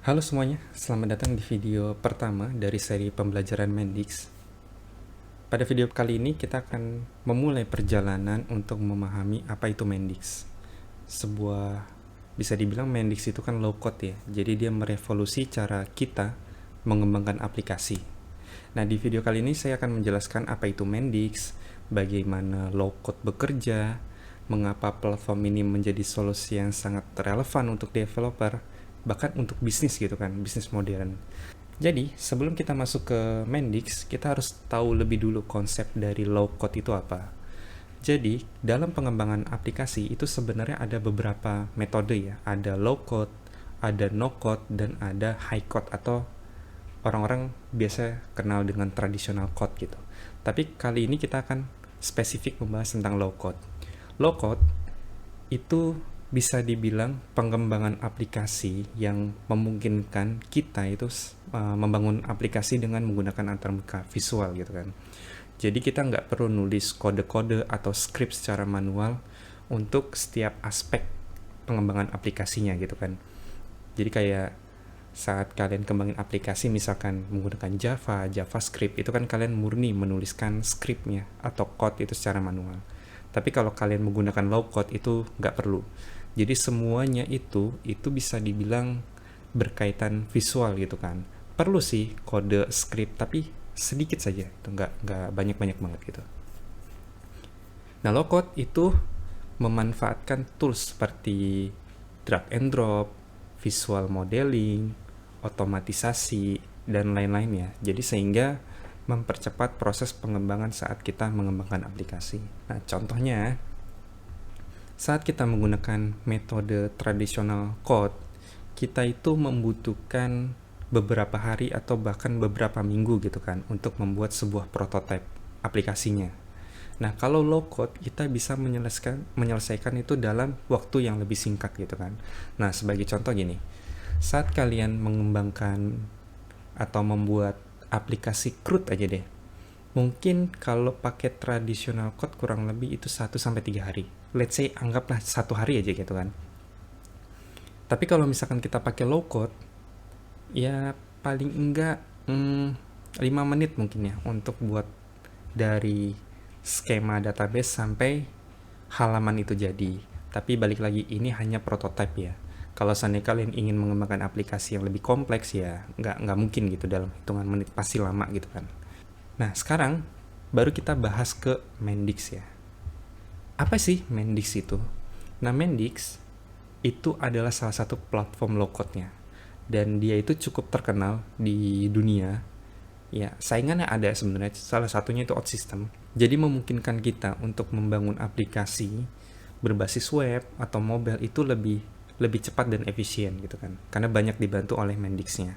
Halo semuanya, selamat datang di video pertama dari seri pembelajaran Mendix. Pada video kali ini kita akan memulai perjalanan untuk memahami apa itu Mendix. Bisa dibilang Mendix itu kan low code ya, jadi dia merevolusi cara kita mengembangkan aplikasi. Nah, di video kali ini saya akan menjelaskan apa itu Mendix, bagaimana low code bekerja, mengapa platform ini menjadi solusi yang sangat relevan untuk developer, bahkan untuk bisnis gitu kan, bisnis modern. Jadi, sebelum kita masuk ke Mendix, kita harus tahu lebih dulu konsep dari low code itu apa. Jadi, dalam pengembangan aplikasi itu sebenarnya ada beberapa metode ya. Ada low code, ada no code, dan ada high code atau orang-orang biasa kenal dengan traditional code gitu. Tapi kali ini kita akan spesifik membahas tentang low code. Low code itu bisa dibilang pengembangan aplikasi yang memungkinkan kita itu membangun aplikasi dengan menggunakan antarmuka visual gitu kan. Jadi kita nggak perlu nulis kode-kode atau script secara manual untuk setiap aspek pengembangan aplikasinya gitu kan. Jadi kayak saat kalian kembangin aplikasi misalkan menggunakan Java, JavaScript, itu kan kalian murni menuliskan scriptnya atau code itu secara manual. Tapi kalau kalian menggunakan low code itu nggak perlu. Jadi semuanya itu bisa dibilang berkaitan visual gitu kan. Perlu sih kode script tapi sedikit saja, itu nggak banyak-banyak banget gitu. Nah, low code itu memanfaatkan tools seperti drag and drop, visual modeling, otomatisasi, dan lain-lainnya. Jadi sehingga mempercepat proses pengembangan saat kita mengembangkan aplikasi. Nah, contohnya saat kita menggunakan metode tradisional code, kita itu membutuhkan beberapa hari atau bahkan beberapa minggu gitu kan untuk membuat sebuah prototipe aplikasinya. Nah, kalau low code kita bisa menyelesaikan itu dalam waktu yang lebih singkat gitu kan. Nah, sebagai contoh gini, saat kalian mengembangkan atau membuat aplikasi CRUD aja deh, mungkin kalau pakai tradisional code kurang lebih itu 1-3 hari. Let's say anggaplah 1 hari aja gitu kan. Tapi kalau misalkan kita pakai low code, ya paling enggak 5 menit mungkin ya untuk buat dari skema database sampai halaman itu jadi. Tapi balik lagi, ini hanya prototipe ya. Kalau seandainya kalian ingin mengembangkan aplikasi yang lebih kompleks ya nggak mungkin gitu dalam hitungan menit, pasti lama gitu kan. Nah, sekarang baru kita bahas ke Mendix ya. Apa sih Mendix itu? Nah, Mendix itu adalah salah satu platform low code-nya. Dan dia itu cukup terkenal di dunia. Ya, saingannya ada sebenarnya, salah satunya itu OutSystem. Jadi memungkinkan kita untuk membangun aplikasi berbasis web atau mobile itu lebih cepat dan efisien gitu kan. Karena banyak dibantu oleh Mendix-nya.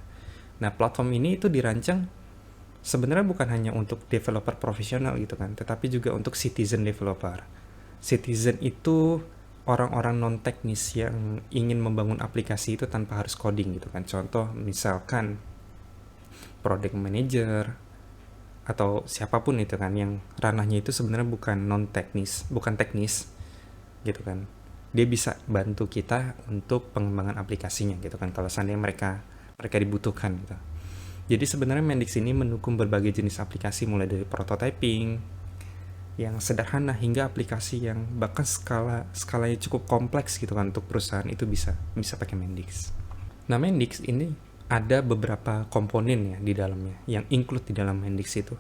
Nah, platform ini itu dirancang sebenarnya bukan hanya untuk developer profesional gitu kan, tetapi juga untuk citizen developer. Citizen itu orang-orang non teknis yang ingin membangun aplikasi itu tanpa harus coding gitu kan. Contoh misalkan product manager atau siapapun itu kan yang ranahnya itu sebenarnya bukan teknis gitu kan. Dia bisa bantu kita untuk pengembangan aplikasinya gitu kan kalau seandainya mereka dibutuhkan gitu. Jadi sebenarnya Mendix ini mendukung berbagai jenis aplikasi mulai dari prototyping yang sederhana hingga aplikasi yang bahkan skalanya cukup kompleks gitu kan untuk perusahaan itu bisa pakai Mendix. Nah, Mendix ini ada beberapa komponen ya di dalamnya yang include di dalam Mendix itu.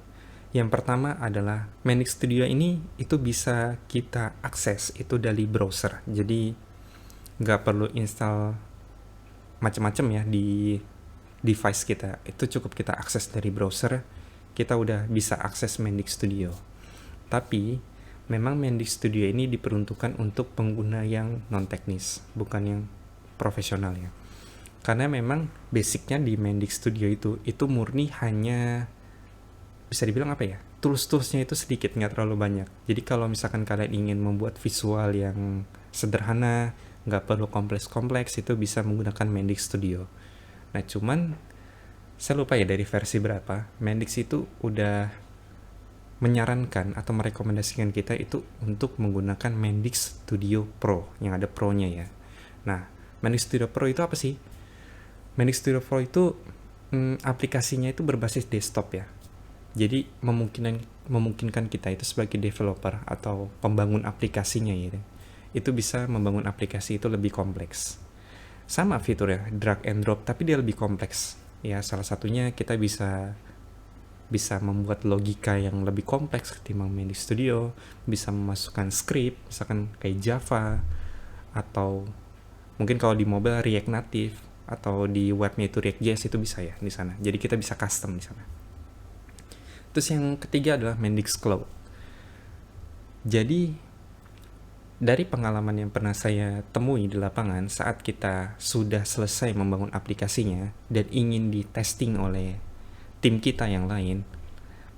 Yang pertama adalah Mendix Studio ini itu bisa kita akses itu dari browser. Jadi nggak perlu install macam-macam ya di device kita. Itu cukup kita akses dari browser, kita udah bisa akses Mendix Studio. Tapi memang Mendix Studio ini diperuntukkan untuk pengguna yang non teknis, bukan yang profesional ya. Karena memang basicnya di Mendix Studio itu murni hanya bisa dibilang apa ya, tools-toolsnya itu sedikit, nggak terlalu banyak. Jadi kalau misalkan kalian ingin membuat visual yang sederhana, nggak perlu kompleks-kompleks, itu bisa menggunakan Mendix Studio. Nah, cuman saya lupa ya dari versi berapa, Mendix itu udah menyarankan atau merekomendasikan kita itu untuk menggunakan Mendix Studio Pro yang ada Pro-nya ya. Nah, Mendix Studio Pro itu apa sih? Mendix Studio Pro itu aplikasinya itu berbasis desktop ya. Jadi memungkinkan kita itu sebagai developer atau pembangun aplikasinya gitu, itu bisa membangun aplikasi itu lebih kompleks. Sama fiturnya, drag and drop, tapi dia lebih kompleks. Ya, salah satunya kita bisa membuat logika yang lebih kompleks ketimbang Mendix Studio, bisa memasukkan script, misalkan kayak Java, atau mungkin kalau di mobile React Native, atau di webnya itu React.js, itu bisa ya di sana. Jadi kita bisa custom di sana. Terus yang ketiga adalah Mendix Cloud. Jadi dari pengalaman yang pernah saya temui di lapangan saat kita sudah selesai membangun aplikasinya dan ingin di testing oleh tim kita yang lain,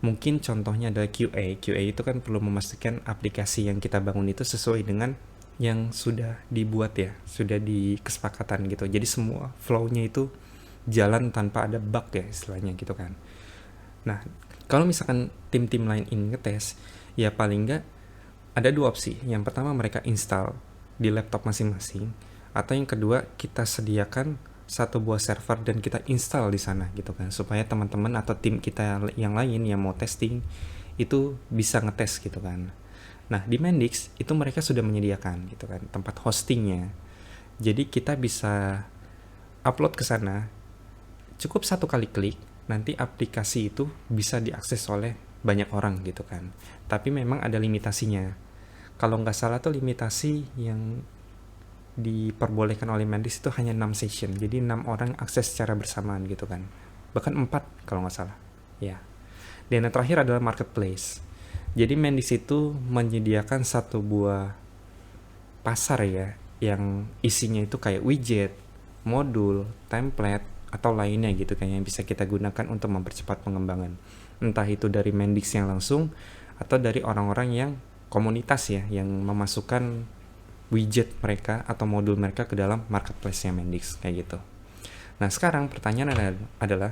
mungkin contohnya adalah QA. QA itu kan perlu memastikan aplikasi yang kita bangun itu sesuai dengan yang sudah dibuat ya, sudah dikesepakatan gitu. Jadi semua flow-nya itu jalan tanpa ada bug ya istilahnya gitu kan. Nah, kalau misalkan tim-tim lain ingin ngetes, ya paling nggak ada dua opsi. Yang pertama mereka install di laptop masing-masing, atau yang kedua kita sediakan satu buah server dan kita install di sana gitu kan, supaya teman-teman atau tim kita yang lain yang mau testing itu bisa ngetes gitu kan. Nah, di Mendix itu mereka sudah menyediakan gitu kan tempat hostingnya. Jadi kita bisa upload ke sana, cukup satu kali klik, nanti aplikasi itu bisa diakses oleh banyak orang gitu kan. Tapi memang ada limitasinya. Kalau nggak salah tuh limitasi yang diperbolehkan oleh Mendix itu hanya 6 session. Jadi 6 orang akses secara bersamaan gitu kan. Bahkan 4 kalau nggak salah. Ya. Dan yang terakhir adalah marketplace. Jadi Mendix itu menyediakan satu buah pasar ya, yang isinya itu kayak widget, modul, template, atau lainnya gitu kan, yang bisa kita gunakan untuk mempercepat pengembangan. Entah itu dari Mendix yang langsung, atau dari orang-orang yang komunitas ya, yang memasukkan widget mereka atau modul mereka ke dalam marketplace-nya Mendix, kayak gitu. Nah sekarang pertanyaan adalah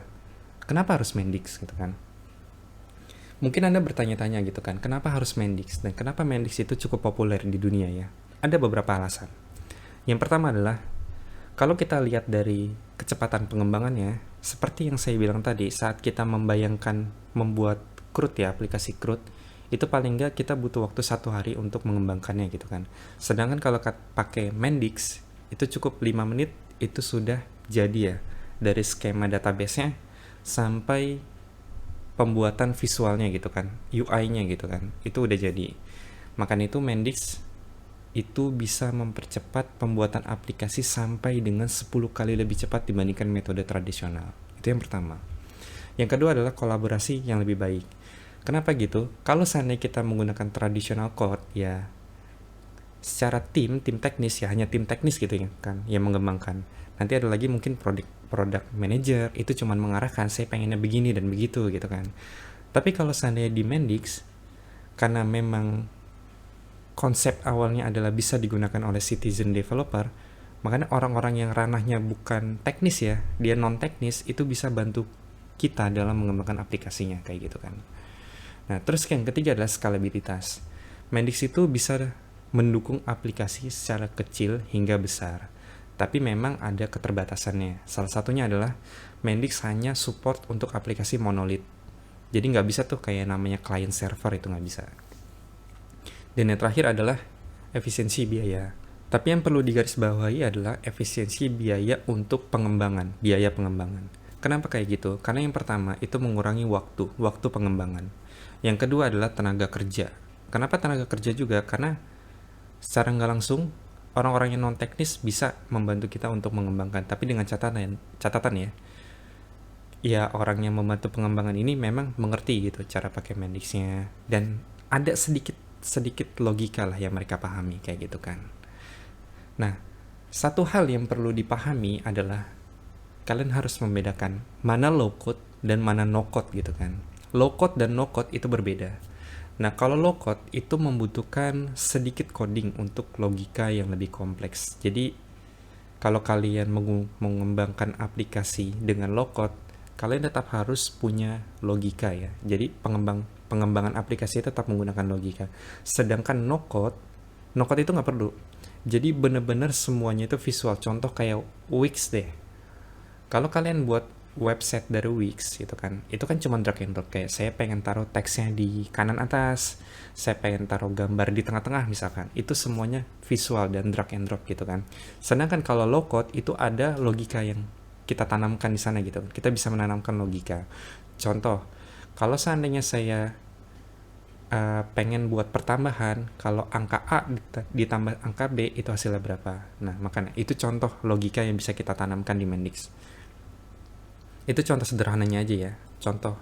kenapa harus Mendix gitu kan? Mungkin Anda bertanya-tanya gitu kan, kenapa harus Mendix? Dan kenapa Mendix itu cukup populer di dunia ya? Ada beberapa alasan. Yang pertama adalah, kalau kita lihat dari kecepatan pengembangannya, seperti yang saya bilang tadi, saat kita membuat CRUD ya, aplikasi CRUD, itu paling nggak kita butuh waktu 1 hari untuk mengembangkannya gitu kan. Sedangkan kalau pakai Mendix, itu cukup 5 menit, itu sudah jadi ya. Dari skema database-nya sampai pembuatan visualnya gitu kan, UI-nya gitu kan, itu udah jadi. Makanya itu Mendix itu bisa mempercepat pembuatan aplikasi sampai dengan 10 kali lebih cepat dibandingkan metode tradisional. Itu yang pertama. Yang kedua adalah kolaborasi yang lebih baik. Kenapa gitu? Kalau seandainya kita menggunakan tradisional code ya, secara tim teknis ya, hanya tim teknis gitu ya kan yang mengembangkan. Nanti ada lagi mungkin product manager, itu cuman mengarahkan saya pengennya begini dan begitu gitu kan. Tapi kalau seandainya di Mendix, karena memang konsep awalnya adalah bisa digunakan oleh citizen developer, makanya orang-orang yang ranahnya bukan teknis ya, dia non teknis, itu bisa bantu kita dalam mengembangkan aplikasinya kayak gitu kan. Nah terus yang ketiga adalah skalabilitas. Mendix itu bisa mendukung aplikasi secara kecil hingga besar, tapi memang ada keterbatasannya. Salah satunya adalah Mendix hanya support untuk aplikasi monolith, jadi nggak bisa tuh kayak namanya client server, itu nggak bisa. Dan yang terakhir adalah efisiensi biaya. Tapi yang perlu digarisbawahi adalah efisiensi biaya untuk biaya pengembangan. Kenapa kayak gitu? Karena yang pertama itu mengurangi waktu pengembangan. Yang kedua adalah tenaga kerja. Kenapa tenaga kerja juga? Karena secara nggak langsung orang-orang yang non teknis bisa membantu kita untuk mengembangkan, tapi dengan catatan ya orang yang membantu pengembangan ini memang mengerti gitu cara pakai Mendix-nya, dan ada sedikit logika lah yang mereka pahami kayak gitu kan. Nah, satu hal yang perlu dipahami adalah kalian harus membedakan mana low code dan mana no code gitu kan. Low code dan no code itu berbeda. Nah, kalau low code itu membutuhkan sedikit coding untuk logika yang lebih kompleks. Jadi, kalau kalian mengembangkan aplikasi dengan low code, kalian tetap harus punya logika ya. Jadi, pengembangan aplikasi tetap menggunakan logika. Sedangkan no code itu nggak perlu. Jadi, benar-benar semuanya itu visual. Contoh kayak Wix deh. Kalau kalian buat website dari Wix itu kan cuma drag and drop, kayak saya pengen taruh teksnya di kanan atas, saya pengen taruh gambar di tengah-tengah misalkan, itu semuanya visual dan drag and drop gitu kan. Sedangkan kalau low code itu ada logika yang kita tanamkan di sana gitu, kita bisa menanamkan logika. Contoh, kalau seandainya saya pengen buat pertambahan, kalau angka A ditambah angka B itu hasilnya berapa. Nah, makanya itu contoh logika yang bisa kita tanamkan di Mendix. Itu contoh sederhananya aja ya. Contoh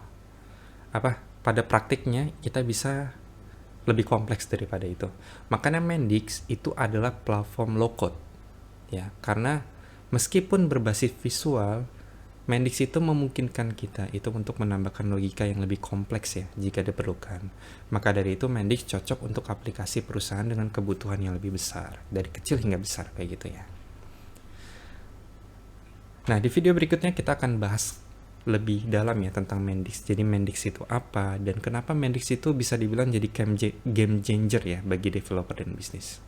pada praktiknya kita bisa lebih kompleks daripada itu. Makanya Mendix itu adalah platform low code ya, karena meskipun berbasis visual, Mendix itu memungkinkan kita itu untuk menambahkan logika yang lebih kompleks ya jika diperlukan. Maka dari itu Mendix cocok untuk aplikasi perusahaan dengan kebutuhan yang lebih besar, dari kecil hingga besar kayak gitu ya. Nah, di video berikutnya kita akan bahas lebih dalam ya tentang Mendix. Jadi Mendix itu apa dan kenapa Mendix itu bisa dibilang jadi game changer ya bagi developer dan bisnis.